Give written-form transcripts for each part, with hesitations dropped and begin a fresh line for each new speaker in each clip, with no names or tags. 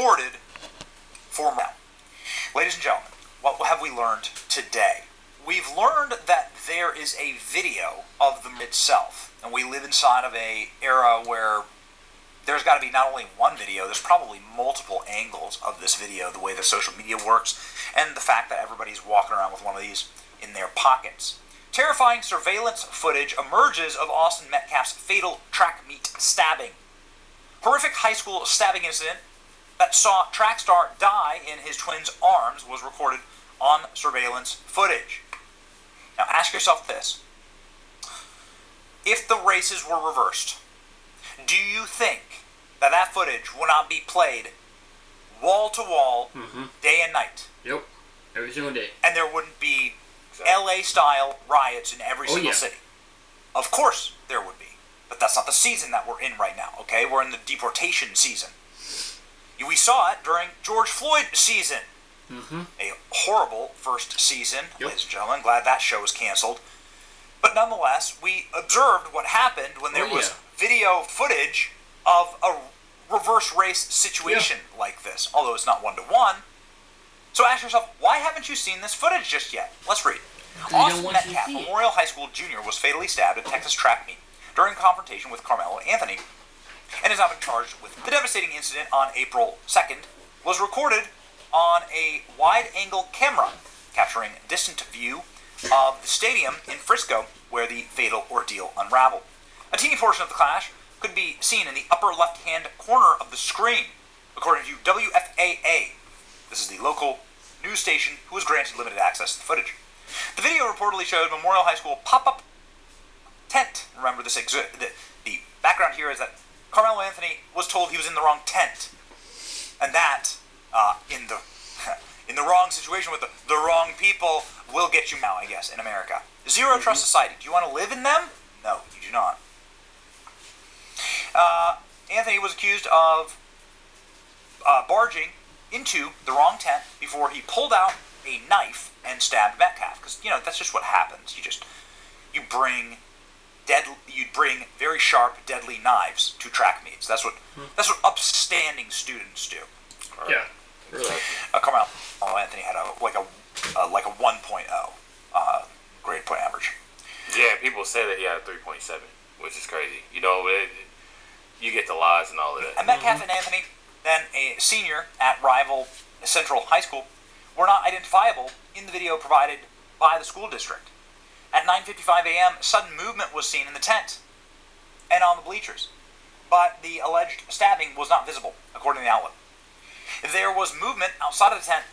recorded for now. Ladies and gentlemen, what have we learned today? We've learned that there is a video of the itself, and we live inside of an era where there's got to be not only one video, there's probably multiple angles of this video, the way that social media works, and the fact that everybody's walking around with one of these in their pockets. Terrifying surveillance footage emerges of Austin Metcalf's fatal track meet stabbing. Horrific high school stabbing incident that saw track star die in his twin's arms was recorded on surveillance footage. Now ask yourself this. If the races were reversed, do you think that that footage will not be played wall to wall, day and night?
Yep, every single day.
And there wouldn't be LA-style riots in every single city? Of course there would be. But that's not the season that we're in right now, okay? We're in the deportation season. We saw it during George Floyd season. A horrible first season, ladies and gentlemen. Glad that show was canceled. But nonetheless, we observed what happened when there was video footage of a reverse race situation like this, although it's not one-to-one. So ask yourself, why haven't you seen this footage just yet? Let's read. Austin Metcalf, Memorial High School junior, was fatally stabbed at Texas track meet during confrontation with Carmelo Anthony, and has now been charged with the devastating incident on April 2nd, was recorded on a wide-angle camera, capturing a distant view of the stadium in Frisco, where the fatal ordeal unraveled. A teeny portion of the clash could be seen in the upper left-hand corner of the screen, according to WFAA. This is the local news station who was granted limited access to the footage. The video reportedly showed Memorial High School pop-up tent. Remember, the background here is that Carmelo Anthony was told he was in the wrong tent, and that in the wrong situation with the wrong people will get you now, I guess, in America. Zero trust society. Do you want to live in them? No, you do not. Anthony was accused of barging into the wrong tent before he pulled out a knife and stabbed Metcalf. Because, that's just what happens. You'd bring very sharp, deadly knives to track meets. That's what upstanding students do.
Yeah. Really.
Carmelo Anthony had a 1.0 grade point average.
Yeah, people say that he had a 3.7, which is crazy. You get the lies and all of that.
And Metcalf and Anthony, then a senior at rival Central High School, were not identifiable in the video provided by the school district. At 9:55 a.m., sudden movement was seen in the tent and on the bleachers, but the alleged stabbing was not visible, according to the outlet. There was movement outside of the tent,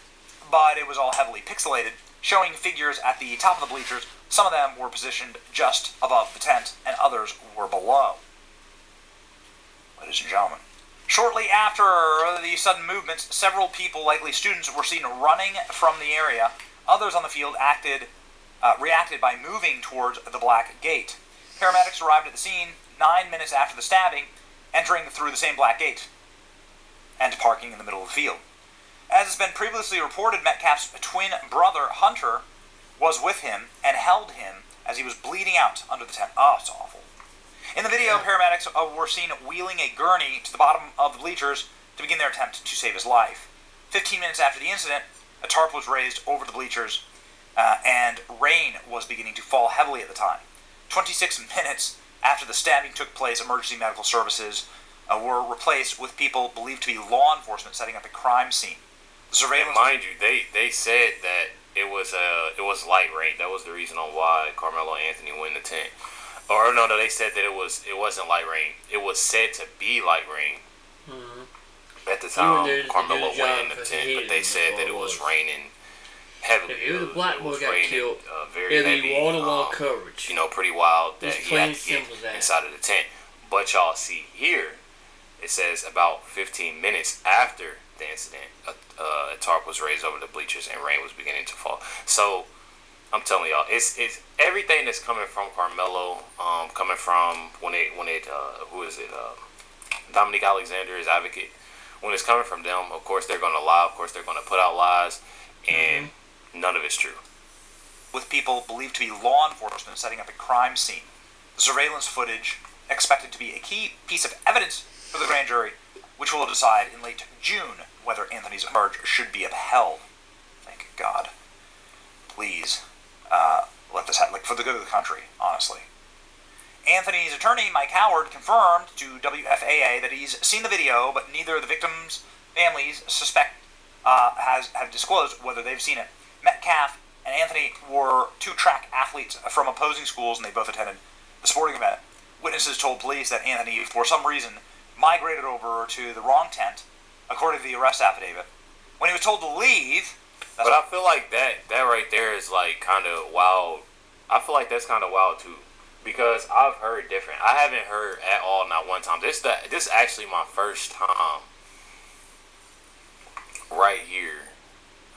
but it was all heavily pixelated, showing figures at the top of the bleachers. Some of them were positioned just above the tent, and others were below. Ladies and gentlemen, shortly after the sudden movements, several people, likely students, were seen running from the area. Others on the field reacted by moving towards the black gate. Paramedics arrived at the scene 9 minutes after the stabbing, entering through the same black gate and parking in the middle of the field. As has been previously reported, Metcalf's twin brother, Hunter, was with him and held him as he was bleeding out under the tent. Oh, it's awful. In the video, paramedics were seen wheeling a gurney to the bottom of the bleachers to begin their attempt to save his life. 15 minutes after the incident, a tarp was raised over the bleachers, and rain was beginning to fall heavily at the time. 26 minutes after the stabbing took place, emergency medical services were replaced with people believed to be law enforcement setting up a crime scene. The surveillance.
And mind you, they said that it was light rain. That was the reason on why Carmelo Anthony went in the tent. Or no, they said that it wasn't light rain. It was said to be light rain at the time Carmelo went in the tent, but they said that it was raining heavily.
If the black boy got killed,
very
it'd be
heavy,
wall-to-wall coverage.
Pretty wild that he had to get
simple
inside of the tent. But y'all see here, it says about 15 minutes after the incident, a tarp was raised over the bleachers and rain was beginning to fall. So I'm telling y'all, it's everything that's coming from Carmelo, coming from who is it? Dominique Alexander, his advocate. When it's coming from them, of course they're going to lie. Of course they're going to put out lies, and none of it's true.
With people believed to be law enforcement setting up a crime scene. The surveillance footage expected to be a key piece of evidence for the grand jury, which will decide in late June whether Anthony's charge should be upheld. Thank God. Please, let this happen, like, for the good of the country, honestly. Anthony's attorney, Mike Howard, confirmed to WFAA that he's seen the video, but neither of the victims' families have disclosed whether they've seen it. Metcalf and Anthony were two track athletes from opposing schools, and they both attended the sporting event. Witnesses told police that Anthony, for some reason, migrated over to the wrong tent, according to the arrest affidavit. When he was told to leave...
But I feel like that right there is, like, kind of wild. I feel like that's kind of wild, too. Because I've heard different. I haven't heard at all, not one time. This is actually my first time right here.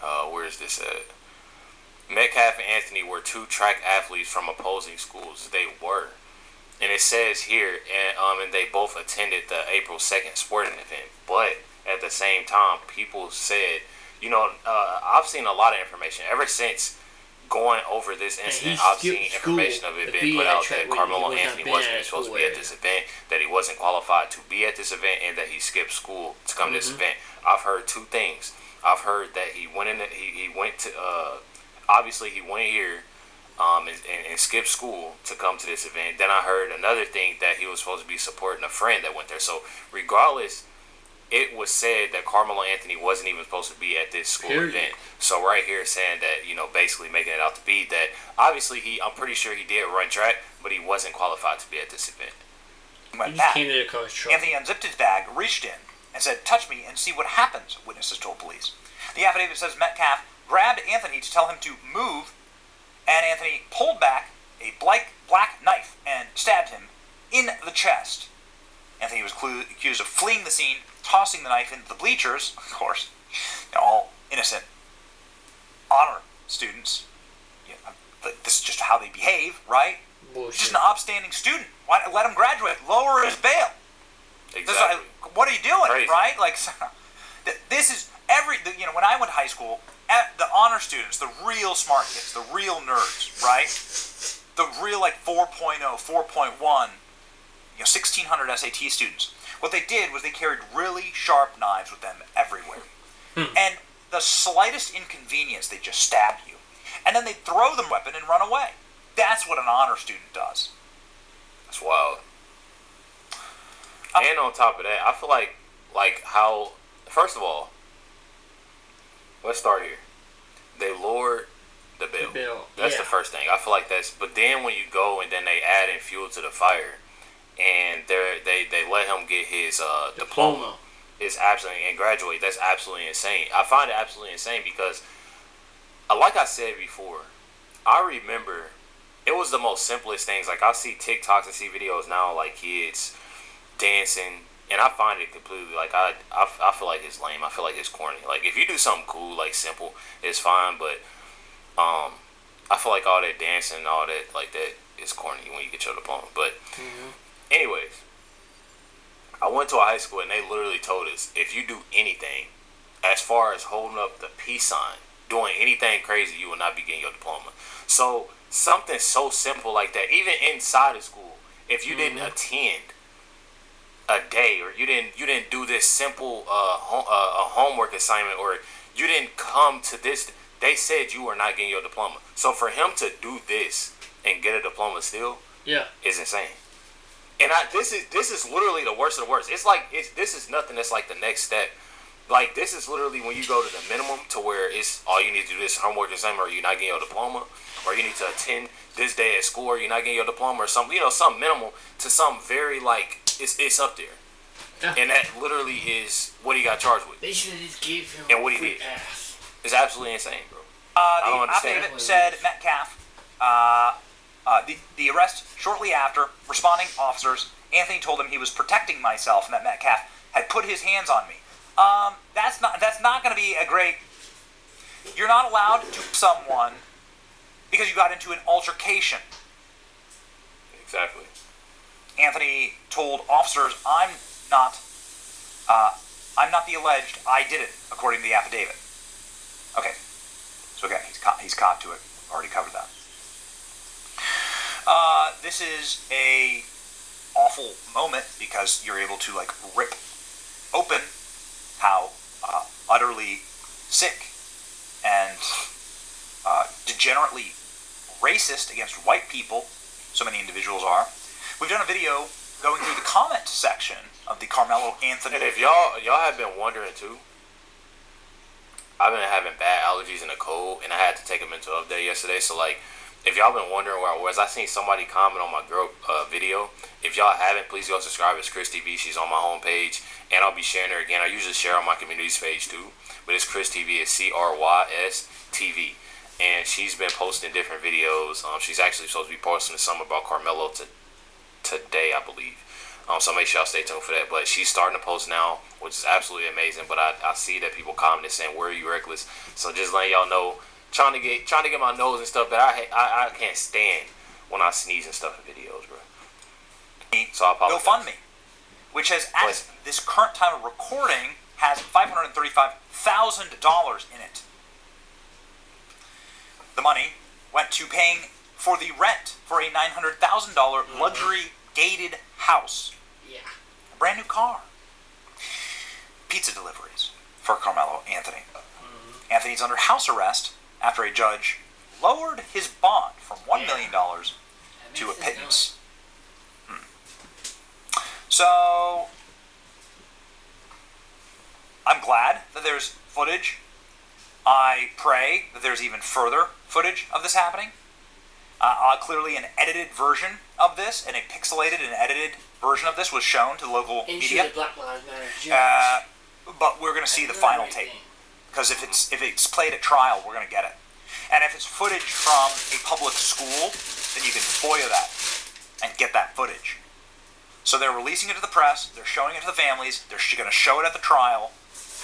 Where is this at? Metcalf and Anthony were two track athletes from opposing schools. They were. And it says here, and they both attended the April 2nd sporting event. But at the same time, people said, I've seen a lot of information ever since going over this incident. I've seen information of it being put out that Carmelo Anthony wasn't even supposed to be at this event, that he wasn't qualified to be at this event, and that he skipped school to come to this event. I've heard two things. I've heard that he went to obviously he went here and skipped school to come to this event. Then I heard another thing that he was supposed to be supporting a friend that went there. So regardless, it was said that Carmelo Anthony wasn't even supposed to be at this school event. So right here saying that, basically making it out to be that obviously I'm pretty sure he did run track, but he wasn't qualified to be at this event.
He just came to the coach. Anthony unzipped his bag, reached in, and said, "Touch me and see what happens," witnesses told police. The affidavit says Metcalf grabbed Anthony to tell him to move, and Anthony pulled back a black knife and stabbed him in the chest. Anthony was accused of fleeing the scene, tossing the knife into the bleachers, of course, all innocent honor students. This is just how they behave, right? Bullshit. Just an upstanding student. Why let him graduate? Lower his bail.
Exactly.
What are you doing,
Crazy.
right? Like, this is when I went to high school, the honor students, the real smart kids, the real nerds, right? The real 4.0, 4.1, 1,600 SAT students. What they did was they carried really sharp knives with them everywhere. And the slightest inconvenience, they just stabbed you. And then they'd throw the weapon and run away. That's what an honor student does.
That's wild. And on top of that, I feel like how, first of all, let's start here. They lowered the bill. That's the first thing. I feel like but then when you go and then they add in fuel to the fire, and they let him get his diploma is absolutely, and graduate. That's absolutely insane. I find it absolutely insane because, like I said before, I remember it was the most simplest things. Like, I see TikToks and see videos now, like kids dancing, and I find it completely, like, I feel like it's lame. I feel like it's corny. Like, if you do something cool, like simple, it's fine, but I feel like all that dancing and all that, like, that is corny when you get your diploma. But anyways, I went to a high school and they literally told us, if you do anything as far as holding up the peace sign, doing anything crazy, you will not be getting your diploma. So something so simple like that, even inside of school, if you didn't attend a day, or you didn't do this simple a homework assignment, or you didn't come to this, they said you were not getting your diploma. So for him to do this and get a diploma still, is insane. And this is literally the worst of the worst. It's like this is nothing. That's like the next step. Like, this is literally when you go to the minimum, to where it's all you need to do this homework assignment, or you're not getting your diploma, or you need to attend this day at school, or you're not getting your diploma, or something, something minimal, to something very, like, it's up there. Yeah. And that literally is what he got charged with.
They should have just gave him
and what he did.
Pass.
It's absolutely insane, bro.
The affidavit said Metcalf. The arrest shortly after, responding officers, Anthony told him he was protecting myself and that Metcalf had put his hands on me. That's not going to be a great. You're not allowed to someone because you got into an altercation.
Exactly.
Anthony told officers, "I'm not the alleged. I did it," according to the affidavit. Okay. So again, he's caught to it. Already covered that. This is a awful moment because you're able to, like, rip open how utterly sick and degenerately racist against white people. So many individuals are. We've done a video going through the comment section of the Carmelo Anthony.
And if y'all have been wondering too, I've been having bad allergies and a cold, and I had to take a mental update yesterday. So like, if y'all been wondering where I was, I seen somebody comment on my girl video. If y'all haven't, please go subscribe. It's Chris TV. She's on my homepage, and I'll be sharing her again. I usually share on my community's page too, but it's Chris TV. It's CRYS TV, and she's been posting different videos. She's actually supposed to be posting some about Carmelo today, I believe. So make sure y'all stay tuned for that. But she's starting to post now, which is absolutely amazing. But I see that people commenting saying, "Where are you, Reckless?" So just letting y'all know, trying to get my nose and stuff that I can't stand when I sneeze and stuff in videos, bro. So I apologize.
GoFundMe, which has, at this current time of recording, has $535,000 in it. The money went to paying for the rent for a $900,000 luxury gated house.
Yeah.
A brand new car. Pizza deliveries for Carmelo Anthony. Anthony's under house arrest after a judge lowered his bond from $1 million to a pittance. So, I'm glad that there's footage. I pray that there's even further footage of this happening. Clearly an edited version of this, and a pixelated and edited version of this was shown to the local media.
The Black Lives Matter judge.
But we're going to see the final tape. Because if it's played at trial, we're going to get it. And if it's footage from a public school, then you can FOIA that and get that footage. So they're releasing it to the press, they're showing it to the families, they're going to show it at the trial,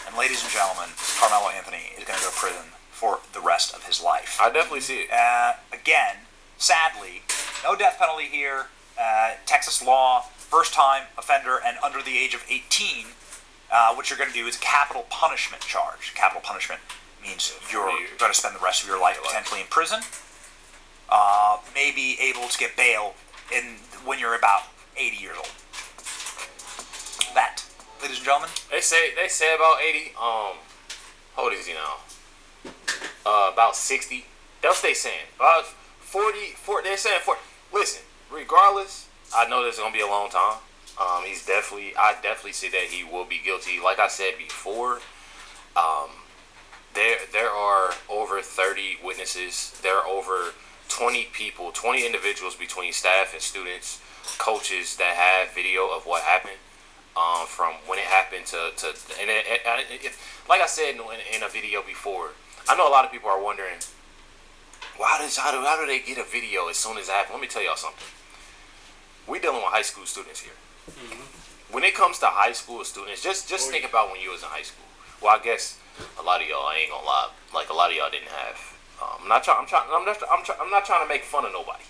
and ladies and gentlemen, Carmelo Anthony is going to go to prison for the rest of his life.
I definitely see it.
Again, sadly, no death penalty here. Texas law, first-time offender and under the age of 18, what you're going to do is a capital punishment charge. Capital punishment means you're going to spend the rest of your life potentially in prison. Maybe able to get bail when you're about 80 years old. That, ladies and gentlemen.
They say about 80. How old is he now? About 60. That's what they saying. About 40. They're saying 40. Listen, regardless, I know this is gonna be a long time. I definitely see that he will be guilty. Like I said before, there are over 30 witnesses. There are over 20 people, 20 individuals between staff and students, coaches that have video of what happened, from when it happened like I said in a video before. I know a lot of people are wondering, how do they get a video as soon as it happened? Let me tell y'all something. We're dealing with high school students here. When it comes to high school students, just think about when you was in high school. Well, I guess a lot of y'all, I ain't gonna lie, like a lot of y'all didn't have. I'm not trying to make fun of nobody.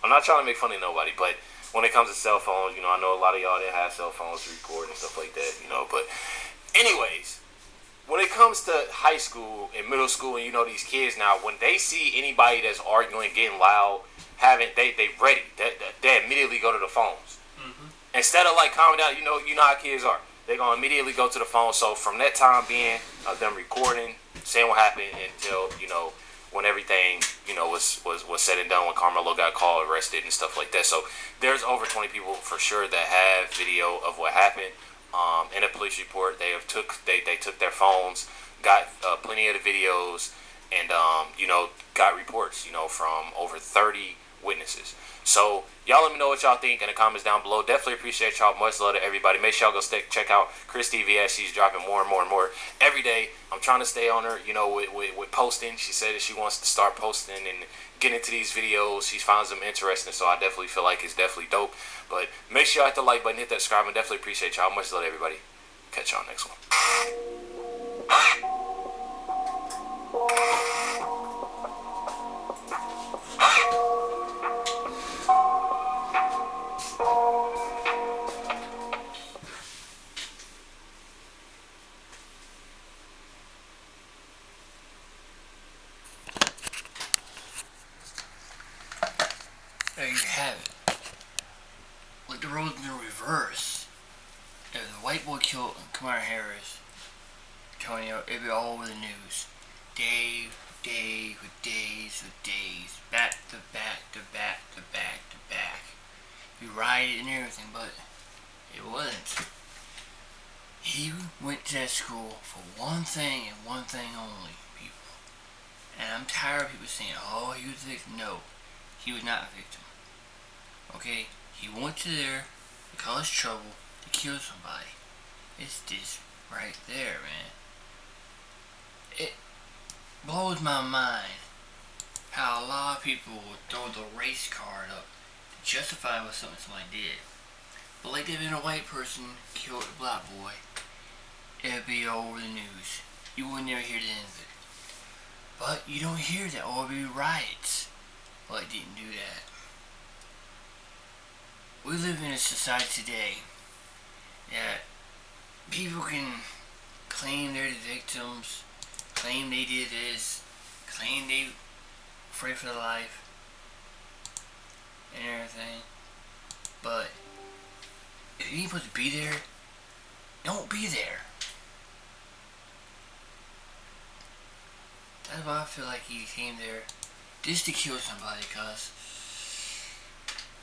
I'm not trying to make fun of nobody, but when it comes to cell phones, I know a lot of y'all didn't have cell phones to record and stuff like that, But anyways, when it comes to high school and middle school, and these kids now, when they see anybody that's arguing, getting loud, they ready. They immediately go to the phones. Instead of like calming down, you know how kids are. They're gonna immediately go to the phone. So from that time being of them recording, saying what happened until when everything was said and done, when Carmelo got called, arrested, and stuff like that. So there's over 20 people for sure that have video of what happened. In a police report, they took their phones, got plenty of the videos, and got reports from over 30 witnesses. So y'all let me know what y'all think in the comments down below. Definitely appreciate y'all. Much love to everybody. Make sure y'all go check out Chris TV as she's dropping more and more and more every day. I'm trying to stay on her, with posting. She said that she wants to start posting and get into these videos. She finds them interesting, so I definitely feel like it's definitely dope. But make sure y'all hit the like button, hit that subscribe, and definitely appreciate y'all. Much love to everybody. Catch y'all next one.
There you have it. With the roles in the reverse. There's a white boy killed Kamala Harris. Antonio, it'd be all over the news. Day, with days, back to back to back to back to back. He rioted and everything, but it wasn't. He went to that school for one thing and one thing only, people. And I'm tired of people saying, oh, he was a victim. No, he was not a victim. Okay? He went to there to cause trouble, to kill somebody. It's this right there, man. It blows my mind how a lot of people will throw the race card up to justify what something somebody did. But like if a white person killed a black boy, it'd be all over the news. You would never hear the end of it. But you don't hear that, or it'd be riots. Well, it didn't do that. We live in a society today that people can claim they're the victims, claim they did this, claim they afraid for their life, and everything. But if you ain't supposed to be there, don't be there. That's why I feel like he came there just to kill somebody, cause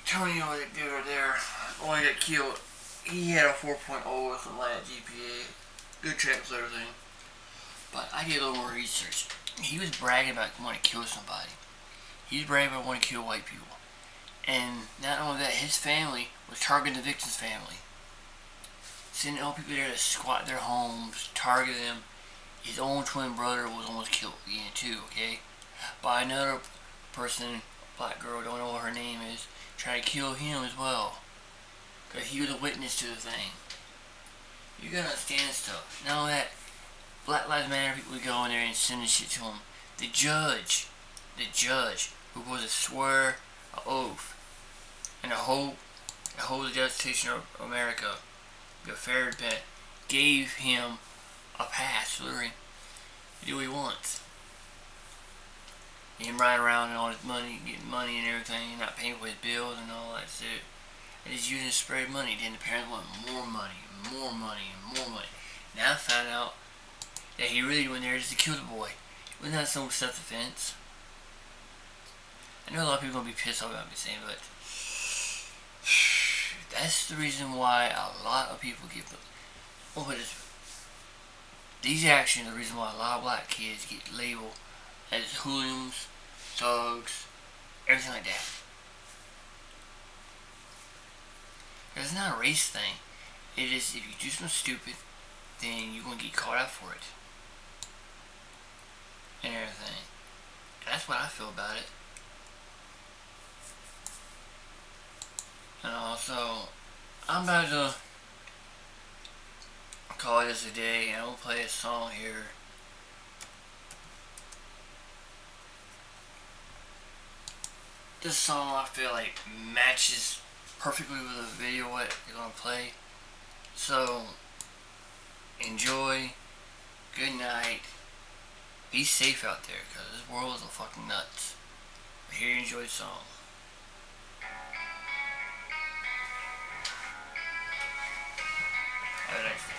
Antonio, that dude right there, only got killed. He had a 4.0 or something like that GPA. Good translator thing. But I did a little more research. He was bragging about wanting to kill somebody. He was bragging about wanting to kill white people. And not only that, his family was targeting the victim's family. Sending all people there to squat their homes, target them. His own twin brother was almost killed again too, okay? By another person, black girl, don't know what her name is, trying to kill him as well. Because he was a witness to the thing. You gotta understand stuff. Not only that, Black Lives Matter people would go in there and send this shit to him. The judge, who was to swear an oath and a hope the Constitution of America, be a fair repent, gave him a pass to do what he wants. Him riding around and all his money, getting money and everything, not paying for his bills and all that shit. And he's using to spread money. Then the parents want more money, and more money, and more money. Now I found out that he really went there just to kill the boy. It was not some self-defense. I know a lot of people are going to be pissed off about me saying, but that's the reason why a lot of people get... Well, what is it? These actions are the reason why a lot of black kids get labeled as hooligans, thugs, everything like that. It's not a race thing. It is, if you do something stupid, then you're going to get caught out for it. And everything. That's what I feel about it. And also, I'm about to call it as a day, and I'm going to play a song here. This song I feel like matches perfectly with the video what you're going to play. So, enjoy. Good night. Be safe out there, because this world is a fucking nuts. But here, enjoy the song. Have a nice day.